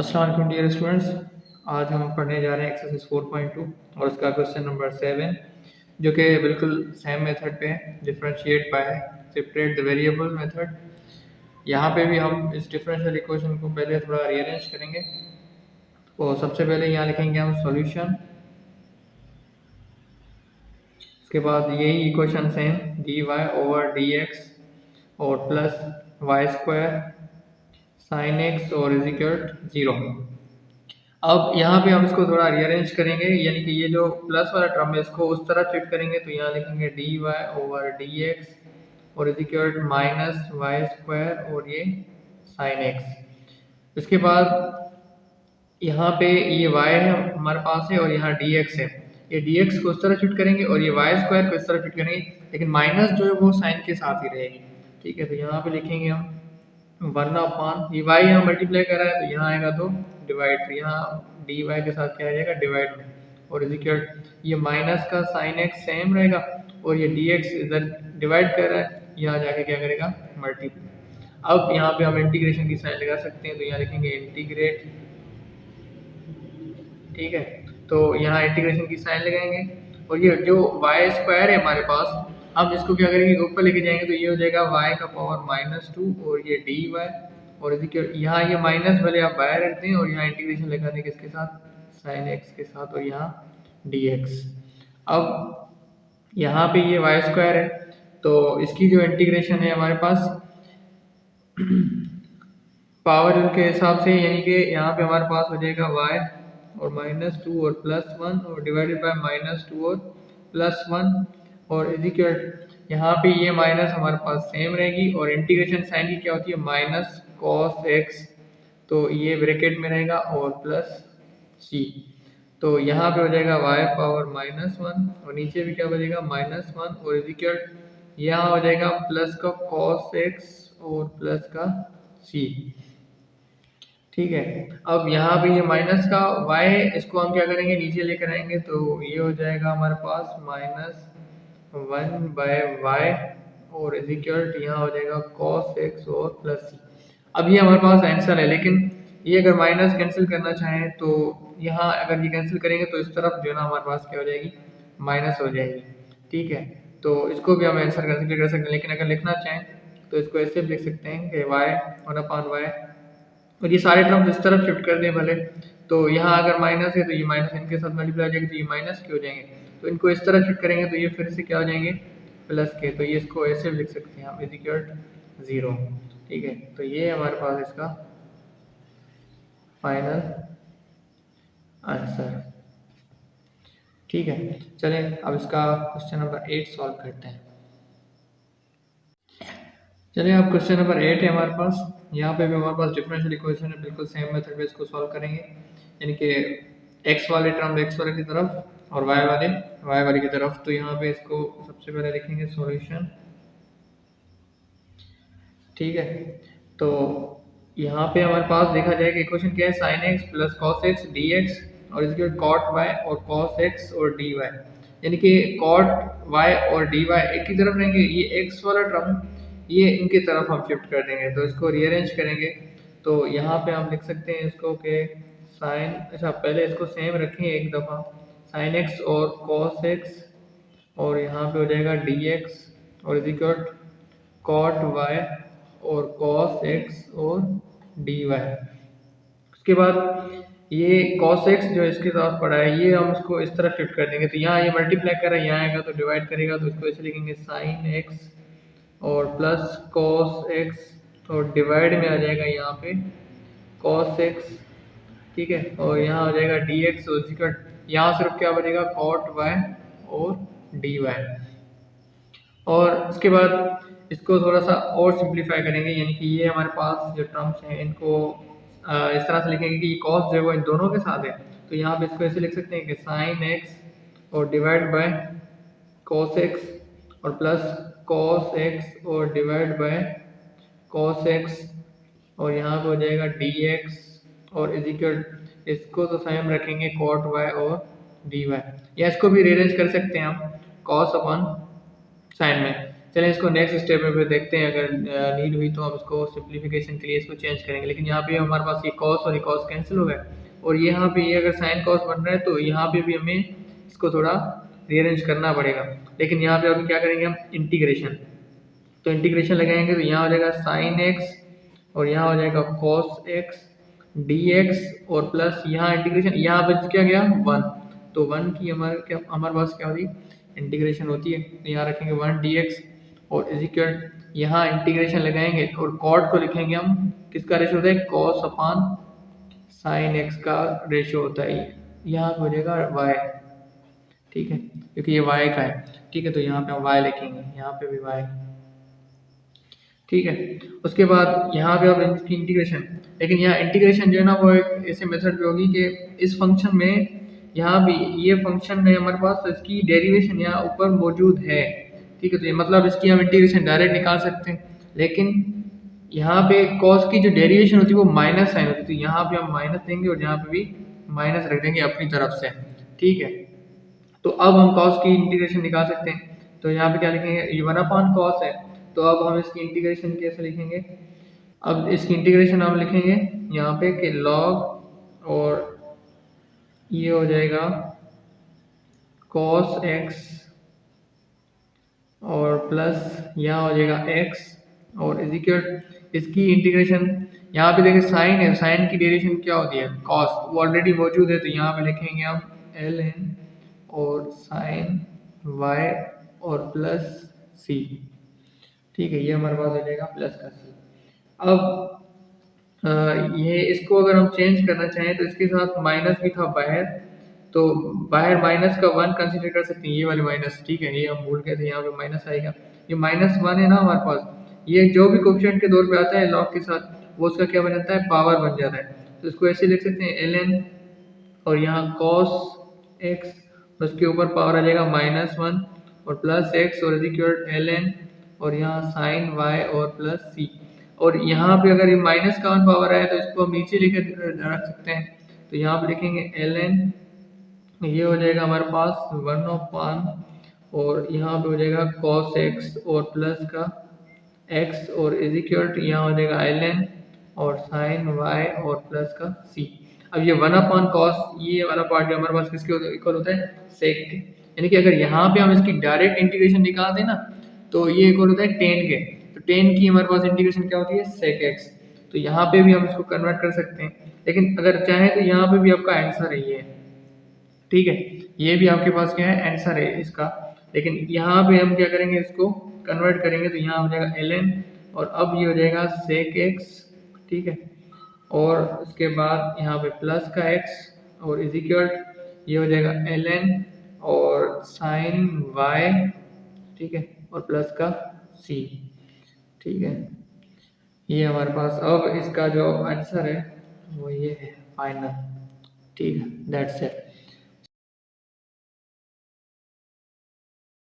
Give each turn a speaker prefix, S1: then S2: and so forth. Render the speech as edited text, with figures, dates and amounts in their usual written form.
S1: अस्सलाम वालेकुम dear students. आज हम पढ़ने जा रहे हैं एक्सरसाइज 4.2 और उसका क्वेश्चन नंबर 7 जो कि बिल्कुल सेम मेथड पे है, differentiate by separate the variable method. यहाँ पे भी हम इस डिफरेंशियल इक्वेशन को पहले थोड़ा रीअरेंज करेंगे। तो सबसे पहले यहाँ लिखेंगे हम सॉल्यूशन, उसके बाद यही equation same d y over d x और plus y square sine x और इज इक्वल 0। अब यहाँ पे हम इसको थोड़ा रीअरेंज करेंगे, यानी कि ये जो प्लस वाला टर्म है इसको उस तरह शिफ्ट करेंगे। तो यहाँ लिखेंगे d y over d x और is equal minus y square और ये साइन एक्स। इसके बाद यहाँ पे ये y है हमारे पास है और यहाँ dx है। ये dx को उस तरह शिफ्ट करेंगे और ये y स्क्वायर को इस तरह शिफ्ट करेंगे, लेकिन माइनस जो है वो साइन के साथ ही रहेगी। ठीक है, तो यहाँ पे लिखेंगे हम 1/, ये y यहाँ मल्टीप्लाई कर रहा है तो यहाँ आएगा तो डिवाइड, तो यहाँ dy के साथ क्या आ जाएगा डिवाइड में, और इज इक्वल ये माइनस का साइन x सेम रहेगा और ये dx इधर डिवाइड कर रहा है, यहाँ जाके क्या करेगा मल्टीप्लाई। अब यहाँ पे हम इंटीग्रेशन की साइन लगा सकते हैं, तो यहाँ लिखेंगे इंटीग्रेट। ठीक है, तो यहाँ इंटीग्रेशन की साइन लगाएंगे और ये जो वाई स्क्वायर है हमारे पास, हम इसको क्या करेंगे ऊपर लेके जाएंगे तो ये हो जाएगा y का पावर -2 और ये dy और यहाँ ये माइनस वाले आप बाहर रखते हैं और यहाँ इंटीग्रेशन लगा देंगे किसके साथ, साइन x के साथ और यहाँ dx। अब यहाँ पे ये वाई स्क्वायर है तो इसकी जो इंटीग्रेशन है हमारे पास पावर के हिसाब से, यानी कि यहाँ पे हमारे पास हो जाएगा y और -2 और +1 और डिवाइडेड बाय -2 और +1 और इज इक्वल यहाँ पे ये माइनस हमारे पास सेम रहेगी और इंटीग्रेशन साइन की क्या होती है माइनस cos x, तो ये ब्रैकेट में रहेगा और प्लस c, तो यहाँ पे हो जाएगा y पावर -1 और नीचे भी क्या बचेगा -1 और इज इक्वल यहाँ हो जाएगा प्लस का cos x और प्लस का c। ठीक है, अब यहाँ पे ये माइनस का y है, इसको हम क्या करेंगे नीचे लेकर आएंगे तो ये हो जाएगा हमारे पास -1/y और इज इक्वल यहाँ हो जाएगा cos x और प्लस c। अब ये हमारे पास आंसर है, लेकिन ये अगर माइनस कैंसिल करना चाहें तो यहाँ अगर ये कैंसिल करेंगे तो इस तरफ जो है ना हमारे पास क्या हो जाएगी माइनस हो जाएगी। ठीक है, तो इसको भी हम आंसर कैंसिल कर सकते हैं, लेकिन अगर लिखना चाहें तो इसको ऐसे भी लिख सकते हैं कि y 1/y और ये सारे टर्म्स इस तरफ शिफ्ट कर दें भले, तो यहाँ अगर माइनस है तो ये माइनस इनके साथ मल्टीप्लाई हो जाएगी तो ये माइनस के हो जाएंगे, तो इनको इस तरह शिफ्ट करेंगे तो ये फिर से क्या हो जाएंगे प्लस के, तो ये इसको ऐसे भी लिख सकते हैं हम इज इक्वल 0। ठीक है, तो ये हमारे पास इसका फाइनल आंसर। ठीक है, चलें अब इसका क्वेश्चन नंबर 8 सॉल्व करते हैं। चलिए अब क्वेश्चन नंबर 8 है हमारे पास। यहाँ पे भी हमारे पास डिफरेंशियल इक्वेशन है, बिल्कुल सेम मेथड पे इसको सॉल्व करेंगे, यानी कि x वाले टर्म x वाले की तरफ और y वाले y वाले की तरफ। तो यहाँ पे इसको सबसे पहले लिखेंगे सॉल्यूशन। ठीक है, तो यहाँ पे हमारे पास देखा जाए कि इक्वेशन क्या है sin x plus cos x dx और इसके बाद cot y और cos x और dy, यानी कि cot y और dy एक ही तरफ रहेंगे, ये x वाला टर्म ये इनकी तरफ हम शिफ्ट कर देंगे, तो इसको रीअरेंज करेंगे। तो यहाँ पे हम लिख सकते हैं इसको कि साइन, अच्छा पहले इसको सेम रखें एक दफ़ा, साइन एक्स और कॉस एक्स और यहाँ पे हो जाएगा dx और इज इक्वल कॉट वाई और कॉस एक्स और dy। उसके बाद ये cos x जो इसके साथ पड़ा है ये हम इसको इस तरह शिफ्ट कर देंगे, तो यहाँ ये मल्टीप्लाई कर रहा है, यहाँ आएगा तो डिवाइड करेगा, तो इसको ऐसे लिखेंगे साइन x और प्लस cos x और डिवाइड में आ जाएगा यहाँ पे cos x। ठीक है, और यहाँ हो जाएगा dx और इसका यहाँ सिर्फ क्या बचेगा cot y और dy। और उसके बाद इसको थोड़ा सा और सिंप्लीफाई करेंगे, यानी कि ये हमारे पास जो टर्म्स हैं इनको इस तरह से लिखेंगे कि cos जो है वो इन दोनों के साथ है, तो यहाँ पे इसको ऐसे लिख सकते हैं कि साइन x और डिवाइड बाय cos x और प्लस cos x और डिवाइड बाय cos x और यहाँ पे हो जाएगा dx और इज इक्वल इसको तो सेम रखेंगे cot y और dy, या इसको भी रीअरेंज कर सकते हैं हम cos अपन साइन में। चलें इसको नेक्स्ट स्टेप में फिर देखते हैं, अगर नीड हुई तो हम इसको सिंप्लीफिकेशन के लिए इसको चेंज करेंगे। लेकिन यहाँ पे हमारे पास ये कॉस और ये कॉस कैंसिल हो गए, और यहाँ पे ये अगर साइन कॉस बन रहा है तो यहाँ पे भी हमें इसको थोड़ा रीअरेंज करना पड़ेगा। लेकिन यहाँ पे अभी क्या करेंगे हम, इंटीग्रेशन। तो इंटीग्रेशन लगाएंगे तो यहाँ हो जाएगा साइन एक्स और यहाँ हो जाएगा कॉस एक्स डी एक्स, और प्लस यहाँ इंटीग्रेशन, यहाँ बच क्या गया 1, तो 1 की हमारे पास क्या होती है, इंटीग्रेशन होती है। तो यहाँ रखेंगे 1 डी एक्स और इज इक्वल, यहाँ इंटीग्रेशन लगाएंगे और कॉट को लिखेंगे हम, किसका रेशो होता है, कॉस अपान साइन एक्स का रेशो होता है, यहाँ पे हो जाएगा वाई। ठीक है, क्योंकि ये वाई का है। ठीक है, तो यहाँ पे हम वाई लिखेंगे, यहाँ पे भी वाई। ठीक है, उसके बाद यहाँ पे अब इसकी इंटीग्रेशन, लेकिन यहाँ इंटीग्रेशन जो है ना वो एक ऐसे मेथड पे होगी कि इस फंक्शन में, यहाँ भी ये फंक्शन है हमारे पास, तो इसकी डेरिवेशन यहाँ ऊपर मौजूद है। ठीक है, तो ये मतलब इसकी हम इंटीग्रेशन डायरेक्ट निकाल सकते हैं, लेकिन यहाँ पे कॉस की जो डेरिवेशन होती है वो माइनस साइन होती है, तो यहाँ पे हम माइनस देंगे और यहाँ पे भी माइनस रख देंगे अपनी तरफ से। ठीक है, तो अब हम कॉस की इंटीग्रेशन निकाल सकते हैं। तो यहाँ पे क्या लिखेंगे, ये 1 कॉस है, तो अब हम इसकी इंटीग्रेशन कैसे लिखेंगे, अब इसकी इंटीग्रेशन हम लिखेंगे यहाँ पे कि लॉग, और ये हो जाएगा कॉस एक्स और प्लस यहाँ हो जाएगा एक्स और इज इक्वल, इसकी इंटीग्रेशन यहाँ पे देखिए साइन है, साइन की डेरिवेशन क्या होती है, कॉस, वो ऑलरेडी मौजूद है, तो यहाँ पे लिखेंगे हम एल एन और साइन वाई और प्लस सी। ठीक है, ये हमारे पास हो जाएगा प्लस का सी। अब ये इसको अगर हम चेंज करना चाहें तो इसके साथ माइनस भी था बाहर, तो बाहर माइनस का 1 कंसिडर कर सकते हैं, ये वाले माइनस। ठीक है, ये हम भूल गए थे, यहाँ पे माइनस आएगा, ये -1 है ना हमारे पास, ये जो भी कोफिशिएंट के तौर पे आता है लॉग के साथ, वो उसका क्या बन जाता है, पावर बन जाता है। तो इसको ऐसे लिख सकते हैं एल एन और यहाँ cos x, उसके ऊपर पावर आ जाएगा -1 और प्लस एक्स और इक्वल एल एन और यहाँ साइन y और प्लस सी। और यहाँ पे अगर ये माइनस का 1 पावर आए तो इसको हम नीचे लेकर रख सकते हैं, तो यहाँ पे लिखेंगे एल एन, ये हो जाएगा हमारे पास 1/, और यहाँ पे हो जाएगा cos x और प्लस का x और इज इक्वल यहाँ हो जाएगा एल एन और साइन y और प्लस का c। अब ये 1/cos, ये वाला पार्ट जो हमारे पास किसके इक्वल होता है, सेक के, यानी कि अगर यहाँ पे हम इसकी डायरेक्ट इंटीग्रेशन निकाल दें ना तो ये इक्वल होता है टेन के, तो टेन की हमारे पास इंटीग्रेशन क्या होती है, सेक एक्स। तो यहाँ पे भी हम इसको कन्वर्ट कर सकते हैं, लेकिन अगर चाहें तो यहाँ पे भी आपका आंसर है ये। ठीक है, ये भी आपके पास क्या है, आंसर है इसका, लेकिन यहाँ पे हम क्या करेंगे, इसको कन्वर्ट करेंगे, तो यहाँ हो जाएगा एल एन और अब ये हो जाएगा सेक एक्स। ठीक है, और उसके बाद यहाँ पे प्लस का एक्स और इज इक्वल, ये हो जाएगा एल एन और साइन वाई। ठीक है, और प्लस का सी। ठीक है, ये हमारे पास अब इसका जो आंसर है वो ये है फाइनल। ठीक है, दैट्स इट।